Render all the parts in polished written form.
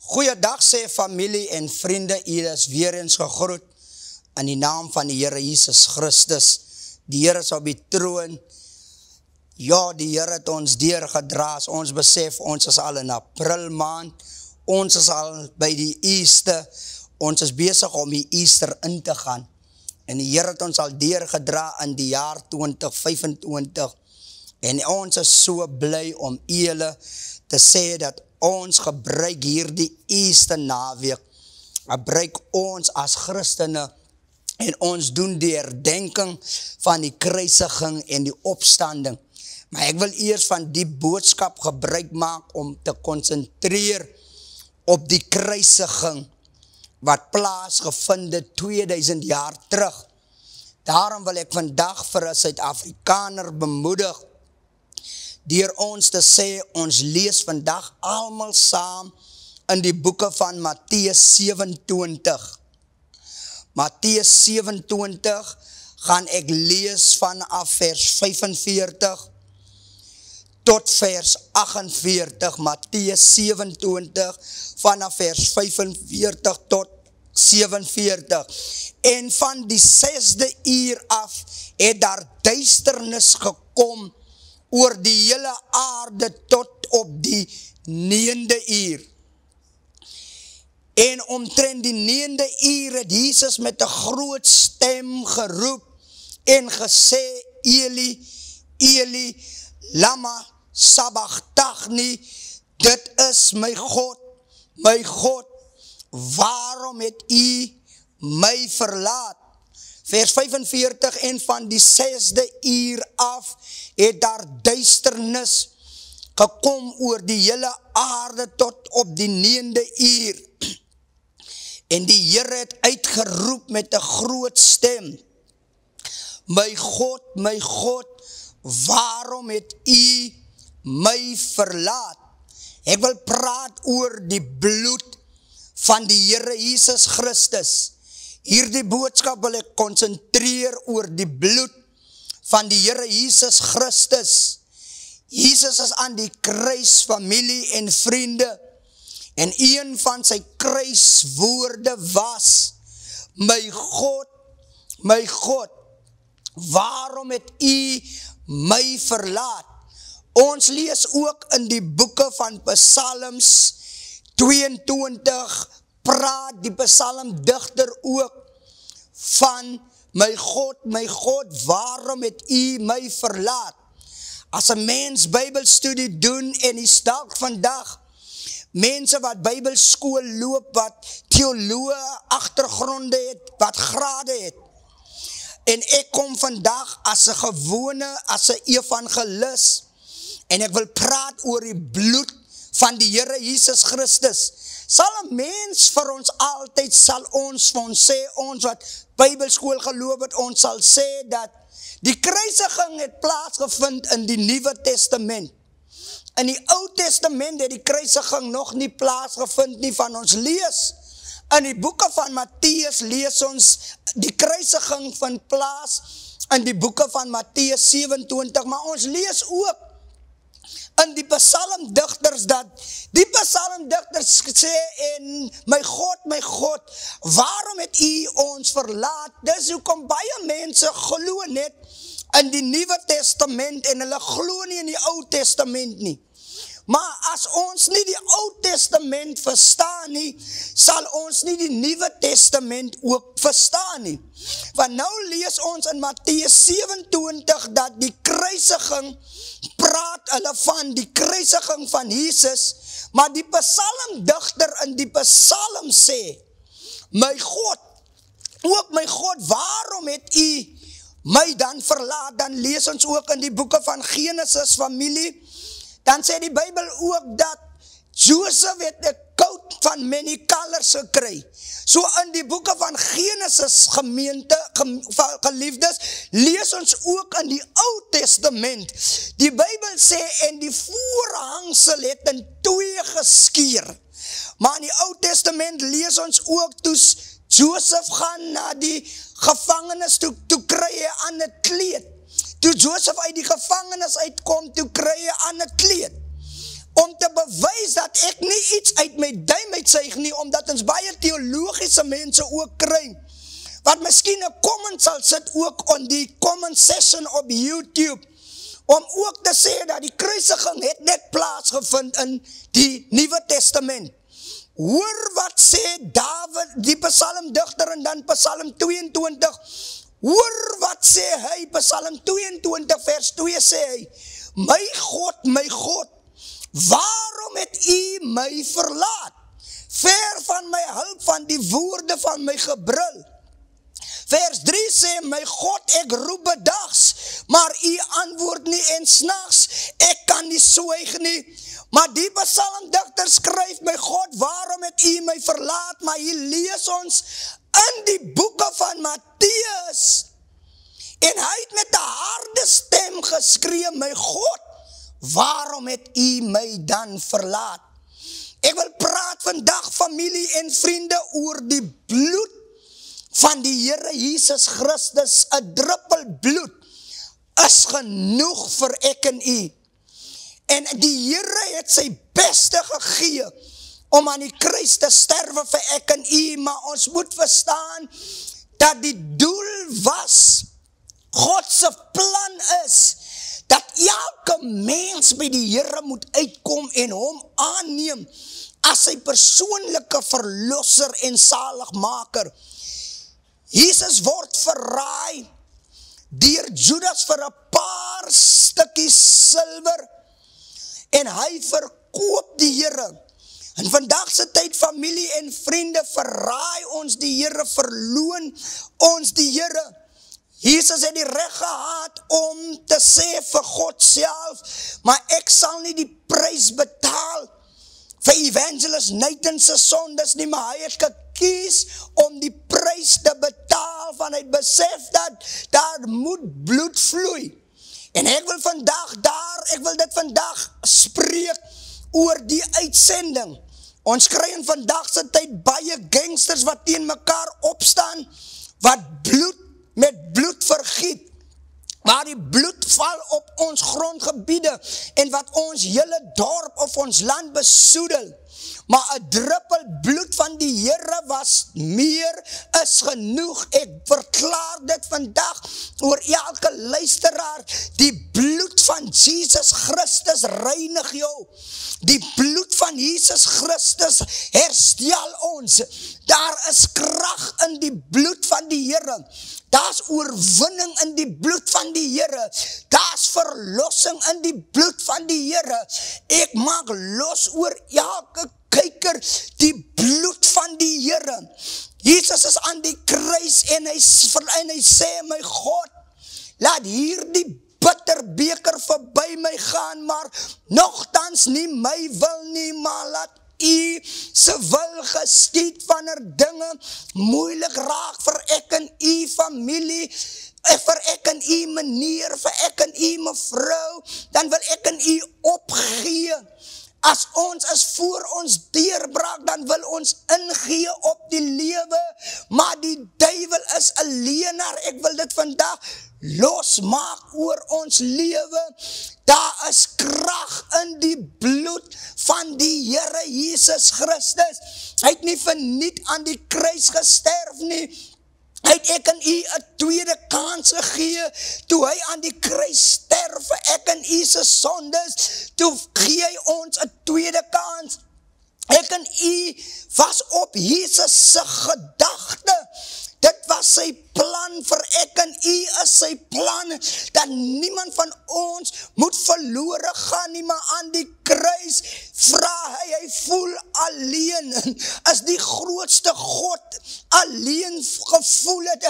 Goeiedag sê familie en vriende, u is weer eens gegroet in die naam van die Here Jesus Christus. Die Here is op die troon. Ja, die Here het ons deurgedra. Ons besef, ons is al in April maand. Ons is al by die Easter. Ons is besig om die Easter in te gaan. En die Here het ons al deurgedra in die jaar 2025. En ons is so bly om julle te sê dat ons gebruik hierdie Easter naweek, gebruik ons as Christene en ons doen die herdenking van die kruisiging en die opstanding. Maar ek wil eers van die boodskap gebruik maak om te konsentreer op die kruisiging wat plaasgevind het 2000 jaar terug. Daarom wil ek vandag vir 'n Suid-Afrikaner bemoedig deur ons te sê, ons lees vandag almal saam in die boeke van Matteus 27. Matteus 27 gaan ek lees vanaf vers 45 tot vers 48. Matteus 27 vanaf vers 45 tot 47. En van die 6de uur af het daar duisternis gekom oor die hele aarde tot op die 9de uur. En omtrent die 9de uur het Jesus met 'n groot stem geroep en gesê, Eli, Eli, lama sabachthani, dit is my God, waarom het u my verlaat? Vers 45, en van die 6de uur af het daar duisternis gekom oor die hele aarde tot op die 9de uur. En die Here het uitgeroep met 'n groot stem, my God, waarom het u my verlaat? Ek wil praat oor die bloed van die Here Jesus Christus. Hierdie boodskap wil ek konsentreer oor die bloed van die Here Jesus Christus. Jesus is aan die kruis, familie en vriende, en een van sy kruiswoorde was, my God, waarom het u my verlaat? Ons lees ook in die boeke van Psalms 22, praat die psalmdigter ook van, my God, waarom het u my verlaat? As 'n mens Bybelstudie doen, en die dalk vandag, mense wat Bybelskool loop, wat teoloë agtergronde het, wat grade het, en ek kom vandag as 'n gewone, as 'n evangelis, en ek wil praat oor die bloed van die Here Jesus Christus. Sal 'n mens vir ons altyd, sal ons vir ons sê, ons wat Bybelskool geloof het, ons sal sê dat die kruisiging het plaasgevind in die Nuwe Testament. In die Ou Testament het die kruisiging nog nie plaasgevind nie. Van ons lees in die boeke van Matteus, lees ons die kruisiging vind plaas in die boeke van Matteus 27, maar ons lees ook in die psalmdigters dat die psalmdigters sê, en my God, waarom het u ons verlaat? Dis hoekom baie mense glo net in die Nuwe Testament en hulle glo nie in die Ou Testament nie. Maar as ons nie die Ou Testament verstaan nie, sal ons nie die Nuwe Testament ook verstaan nie. Want nou lees ons in Matteus 27 dat die kruisiging, praat hulle van die kruisiging van Jesus, maar die psalmdigter in die psalm sê, my God, waarom het u my dan verlaat? Dan lees ons ook in die boeke van Genesis, familie, dan sê die Bybel ook dat Joseph het 'n coat van many colors gekry. So in die boeke van Genesis, gemeente, geliefdes, lees ons ook in die Ou Testament. Die Bybel sê, en die voorhangsel het in 2 geskeur. Maar in die Ou Testament lees ons ook, toe Joseph gaan na die gevangenis, toe kry hy 'n ander kleed. Toe Joseph uit die gevangenis uitkom, toe kry hy 'n ander kleed. Om te bewys dat ek nie iets uit my duim uit uitsuig nie, omdat ons baie teologiese mense ook kry, wat miskien 'n comment sal sit ook on die comment session op YouTube, om ook te sê dat die kruisiging het net plaasgevind in die Nuwe Testament. Hoor wat sê David, die psalmdigter, en dan Psalm 22, hoor wat sê hy, Psalm 22 vers 2 sê hy, my God, waarom het u my verlaat? Ver van my hulp, van die woorde van my gebrul. Vers 3 sê, my God, ek roep bedags, maar u antwoord nie, en snags, ek kan nie swyg nie. Maar die psalmdigter skryf, my God, waarom het u my verlaat? Maar hier lees ons in die boeke van Mattheus, en hy het met 'n harde stem geskree, my God, waarom het u my dan verlaat? Ek wil praat vandag, familie en vriende, oor die bloed van die Here Jesus Christus. 'n druppel bloed is genoeg vir ek en u. En die Here het sy beste gegee om aan die kruis te sterwe vir ek en u, maar ons moet verstaan dat die doel was, God se plan is, dat elke mens by die Here moet uitkom en hom aanneem as sy persoonlike verlosser en saligmaker. Jesus word verraai deur Judas vir 'n paar stukkies silwer, en hy verkoop die Here. In vandag se tyd, familie en vriende, verraai ons die Here, verloon ons die Here. Jesus het die reg gehad om te sê vir God self, maar ek sal nie die prys betaal vir Evangelist Nathan se sondes nie, maar hy het gekies om die prys te betaal, van hy besef dat daar moet bloed vloei. En ek wil dit vandag spreek oor die uitsending. Ons kry in vandag se tyd baie gangsters wat teen mekaar opstaan, wat met bloed vergiet, waar die bloed val op ons grondgebiede, en wat ons hele dorp of ons land besoedel. Maar 'n druppel bloed van die Here was meer is genoeg. Ek verklaar dit vandag oor elke luisteraar. Die bloed van Jesus Christus reinig jou. Die bloed van Jesus Christus herstel ons. Daar is krag in die bloed van die Here. Daar's oorwinning in die bloed van die Here. Daar's verlossing in die bloed van die Here. Ek maak los oor elke kyker die bloed van die Here. Jesus is aan die kruis en hy sê, my God, laat hierdie bitterbeker verby my gaan, maar nogtans nie my wil nie, maar laat u se wil geskied, wanneer dinge moeilik raak vir ek en u familie, vir ek en u meneer, vir ek en u mevrou, dan wil ek en u opgee. As ons is voor ons deurbraak, dan wil ons ingee op die lewe, maar die duiwel is 'n leienaar. Ek wil dit vandag losmaak oor ons lewe. Daar is krag in die bloed van die Here Jesus Christus. Hy het nie verniet aan die kruis gesterf nie. Hy het ek en u 'n tweede kans gegee, toe hy aan die kruis sterf vir ek en u se sondes, toe gee hy ons 'n tweede kans. Ek en u was op Jesus se gedagte. Dit was sy plan vir ek en u is sy plan, dat niemand van ons moet verlore gaan nie, maar aan die kruis vra hy voel alleen, is die grootste God alleen gevoel het,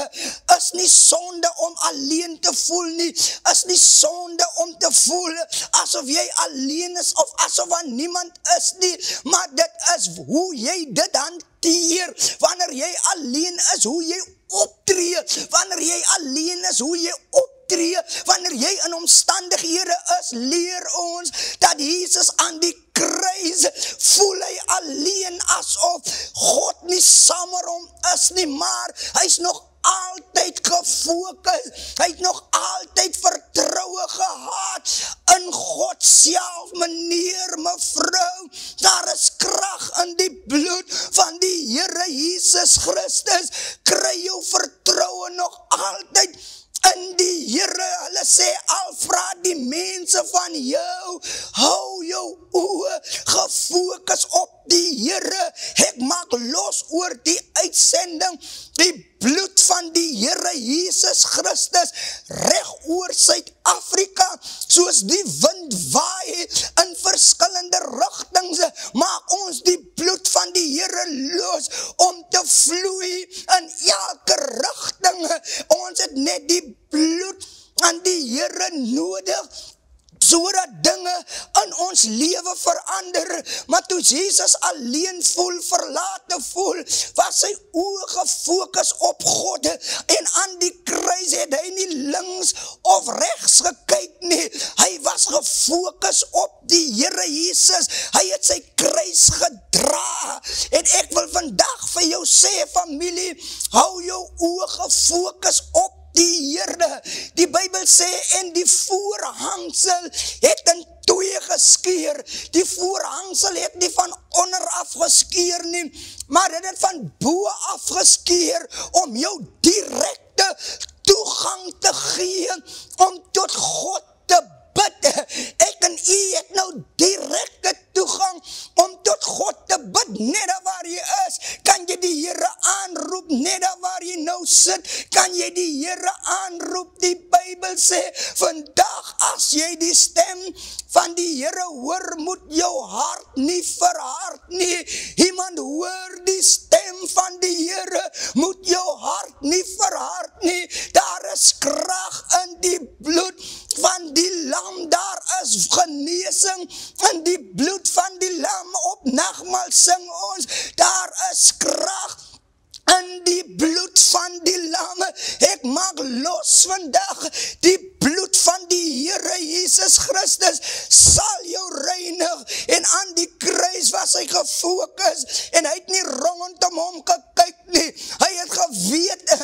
is nie sonde om alleen te voel nie, is nie sonde om te voel asof jy alleen is, of asof daar niemand is nie, maar dit is hoe jy dit hanteer, wanneer jy alleen is, hoe jy optree, wanneer jy alleen is, hoe jy optree, wanneer jy in omstandighede is, leer ons, dat Jesus aan die kruis, voel hy alleen, asof God nie saam met hom is nie, maar hy is nog altyd gefokus, hy het nog altyd vertroue gehad in God self, meneer, mevrou, daar is krag in die bloed van die Here Jesus Christus, kry jou vertroue nog altyd in die Here. Hulle sê, al vra die mense van jou, hou jou oë gefokus op die Here. Ek maak los oor die uitsending, die bloed van die Here Jesus Christus, reg oor Suid-Afrika, soos die wind waai in verskillende rigtings, maak ons die bloed van die Here los, om te vloei in elke rigting. Ons het net die bloed aan die Here nodig, sodat dinge in ons lewe verander. Maar toe Jesus alleen voel, verlate voel, was sy oë gefokus op God, en aan die kruis het hy nie links of regs gekyk nie, hy was gefokus op die Here Jesus, hy het sy kruis gedra, en ek wil vandag vir jou sê, familie, hou jou oë gefokus op die Here. Die Bybel sê, en die voorhangsel het in twee geskeur. Die voorhangsel het nie van onder afgeskeur nie, maar het van bo afgeskeur, om jou direkte toegang te gee, om tot God te bid. Ek en u het nou direkte toegang, om tot God te bid, net waar jy is, kan jy die Here aanroep, net waar jy nou sit, kan jy die Here aanroep. Die Bybel sê, vandag as jy die stem van die Here hoor, moet jou hart nie verhard nie. Iemand hoor die stem van die Here, moet jou hart nie verhard nie. Daar is krag in die bloed van die lam, daar is genesing in die bloed van die lam. Op nagmaal sing ons, daar is krag in die bloed van die lam. Ek maak los vandag, die bloed van die Here Jesus Christus sal jou reinig, en aan die kruis was hy gefokus, en hy het nie rondom hom gekyk nie, hy het geweet,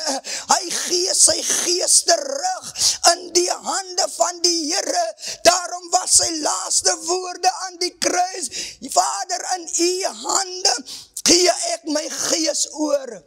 hy gee sy gees terug in die hande van die Here. Daarom was sy laaste woorde aan die kruis, Vader, in u hande gee ek my gees oor.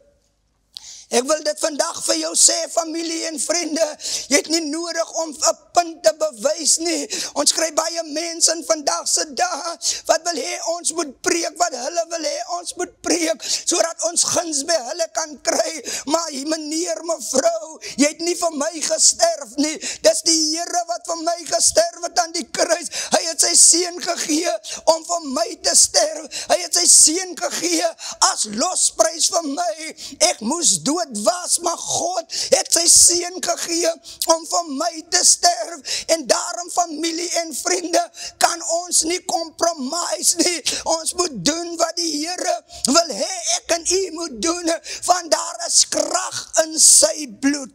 Ek wil dit vandag vir jou sê, familie en vriende, jy het nie nodig om 'n punt te bewys nie. Ons kry baie mense in vandag se dae, wat wil hê ons moet preek, wat hulle wil hê ons moet preek, sodat ons guns by hulle kan kry. Maar meneer, mevrou, jy het nie vir my gesterf nie, dis die Here wat vir my gesterf het aan die kruis. Hy het sy seun gegee om vir my te sterf, hy het sy seun gegee as losprys vir my. Ek moes dood was, maar God het sy seun gegee om vir my te sterf, en daarom, familie en vriende, kan ons nie compromise nie. Ons moet doen wat die Here wil hê ek en u moet doen, want daar is krag in sy bloed.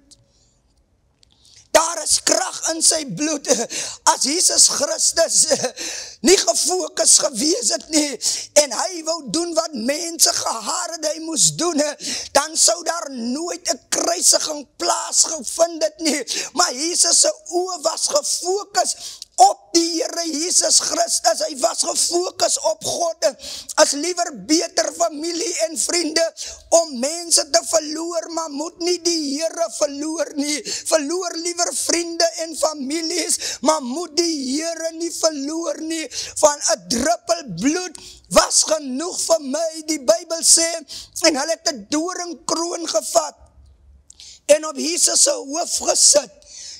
Daar is krag in sy bloed. As Jesus Christus nie gefokus gewees het nie, en hy wou doen wat mense gehaar het hy moes doen, dan sou daar nooit 'n kruisiging plaasgevind het nie. Maar Jesus se oë was gefokus op die Here Jesus Christus, hy was gefokus op God. As liever beter, familie en vriende, om mense te verloor, maar moet nie die Here verloor nie. Verloor liever vriende en families, maar moet die Here nie verloor nie. Van 'n druppel bloed was genoeg vir my. Die Bybel sê, en hulle het 'n doringkroon gevat en op Jesus se hoof gesit.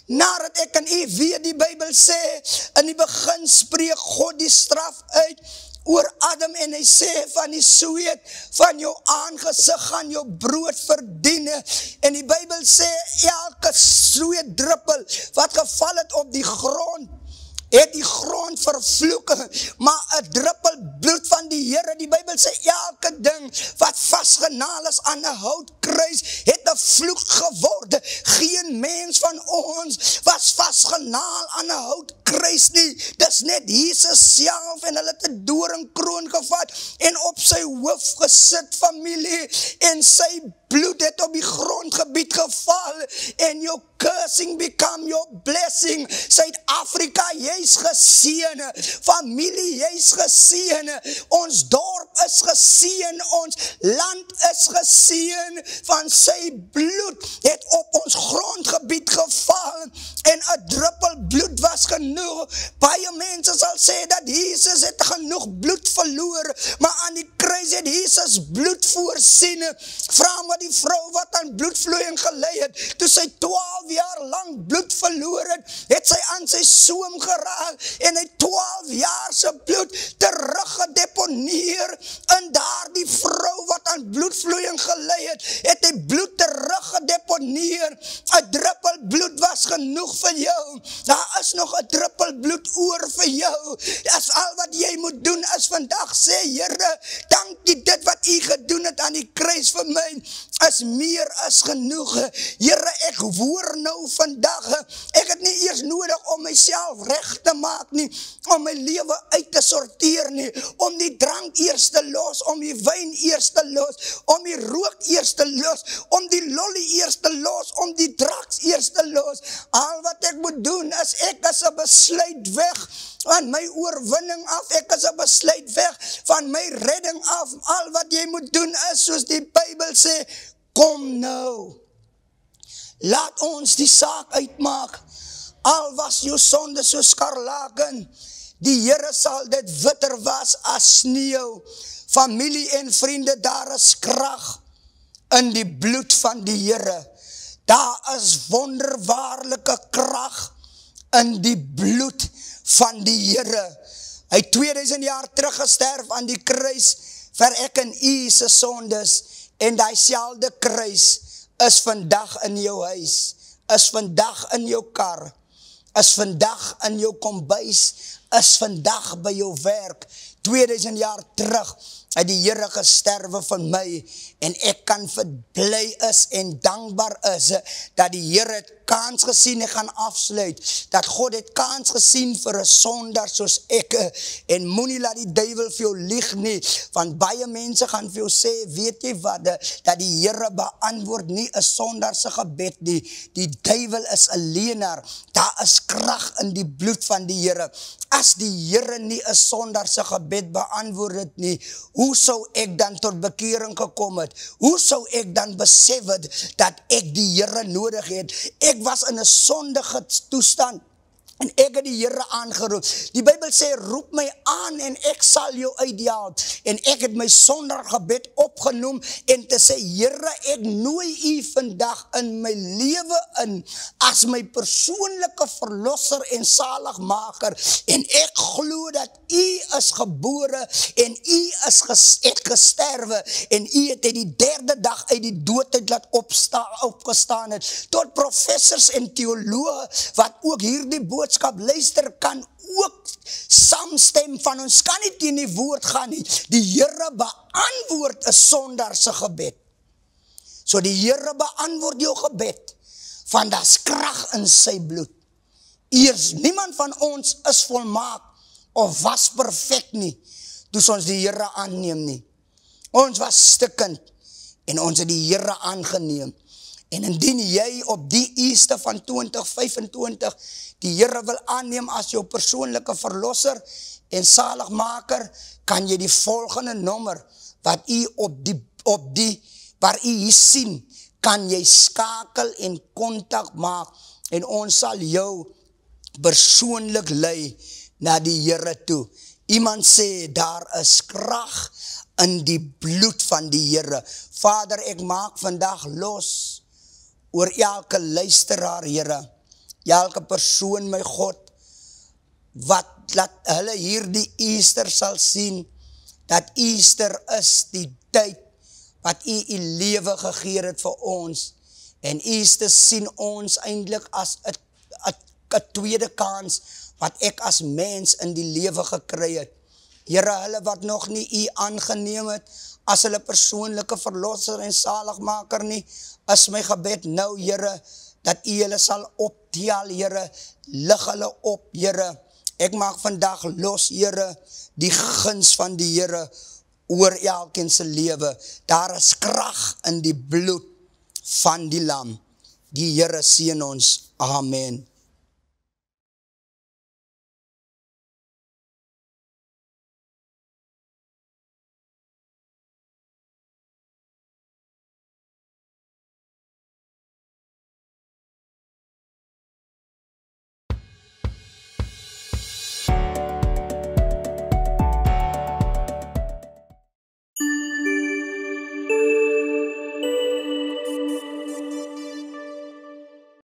Nadat ek en u weet, die Bybel sê, in die begin spreek God die straf uit oor Adam, en hy sê, van die sweet van jou aangesig gaan jou brood verdien. En die Bybel sê, elke sweet druppel wat geval het op die grond, het die grond vervloek, maar 'n druppel bloed van die Here, die Bybel sê, elke ding wat vastgenaal is aan 'n houtkruis, het 'n vloek geword. geen mens van ons was vastgenaal aan 'n houtkruis nie. Dis net Jesus self en hulle het 'n doringkroon gevat en op sy hoof gesit, familie, en sy bloed het op die grondgebied geval en jou cursing become your blessing. Suid-Afrika, jy's geseën. Familie, jy's geseën. Ons dorp is geseën. Ons land is geseën. Van sy bloed het op ons grondgebied geval en 'n druppel bloed was genoeg. Baie mense sal sê dat Jesus het genoeg bloed verloor, maar aan die kruis het Jesus bloed voorsien. Vra maar die vrou wat aan bloedvloeiing gelei het, toe sy 12 jaar lang bloed verloor het sy aan sy soem geraak en hy 12 jaar se bloed teruggedeponeer in daardie vrou wat aan bloedvloeiing gelei het hy bloed teruggedeponeer. 'n druppel bloed was genoeg vir jou. Daar is nog 'n druppel bloed oor vir jou. As al wat jy moet doen is vandag sê, Here, dankie, dit wat U gedoen het aan die kruis vir my is meer as genoeg. Here, ek hoor nou vandag, ek het nie eers nodig om myself reg te maak nie, om my lewe uit te sorteer nie, om die drank eers te los, om die wyn eers te los, om die rook eers te los, om die lolly eers te los, om die drugs eers te los. Al wat ek moet doen is, ek is 'n besluit weg van my oorwinning af, ek is 'n besluit weg van my redding af. Al wat jy moet doen is, soos die Bybel sê, kom nou. Laat ons die saak uitmaak. Al was jou sonde so skarlaken, die Here sal dit witter was as sneeu. Familie en vriende, daar is krag in die bloed van die Here. Daar is wonderbaarlike krag in die bloed van die Here. Hy het 2000 jaar terug gesterf aan die kruis vir ek en u se sondes, en die selfde kruis is vandag in jou huis, is vandag in jou kar, is vandag in jou kombuis, is vandag by jou werk. 2000 jaar terug het die Here gesterwe van my, en ek kan verbly is en dankbaar is, dat die Here het kans gesien, ek gaan afsluit, dat God het kans gesien vir 'n sondaar soos ek, en moenie laat die duiwel vir jou lieg nie, want baie mense gaan vir jou sê, weet jy wat, dat die Here beantwoord nie 'n sondaar se gebed nie, die duiwel is 'n leienaar. Daar is krag in die bloed van die Here. As die Here nie 'n sondaar se gebed beantwoord het nie, hoe sou ek dan tot bekering gekom het? Hoe sou ek dan besef het dat ek die Here nodig het? Ek was in 'n sondige toestand en ek het die Here aangeroep. Die Bybel sê, roep my aan en ek sal jou uithaal. En ek het my sondergebed opgenoem en te sê, Here, ek nooi u vandag in my lewe in as my persoonlike verlosser en zaligmaker. En ek glo dat u is gebore en u is gesterwe en u het die 3de dag uit die doodheid laat opgestaan het. Tot professors en teologe wat ook hierdie boodskap luister, kan ook saamstem van ons kan nie teen die woord gaan nie. Die Here beantwoord 'n sondaar se gebed. So die Here beantwoord jou gebed, van daar's krag in sy bloed. Eers niemand van ons is volmaak of was perfek nie, toe ons die Here aanneem nie. Ons was stikkend en ons het die Here aangeneem. En indien jy op die Easter van 2025 die Here wil aanneem as jou persoonlike verlosser en zaligmaker, kan jy die volgende nommer wat waar u hier sien, kan jy skakel en kontak maak en ons sal jou persoonlik lei na die Here toe. Iemand sê, daar is krag in die bloed van die Here. Vader, ek maak vandag los oor elke luisteraar, Here, elke persoon, my God, wat laat hulle hierdie Easter sal sien, dat Easter is die tyd wat u lewe gegee het vir ons, en Easter sien ons eintlik as 'n tweede kans, wat ek as mens in die lewe gekry het. Here, hulle wat nog nie u aangeneem het, as hulle persoonlike verlosser en zaligmaker nie, is my gebed nou, Here, dat U hulle sal optel, Here, lig hulle op, Here. Ek maak vandag los, Here, die guns van die Here oor elkeen se lewe. Daar is krag in die bloed van die lam. Die Here seën ons. Amen.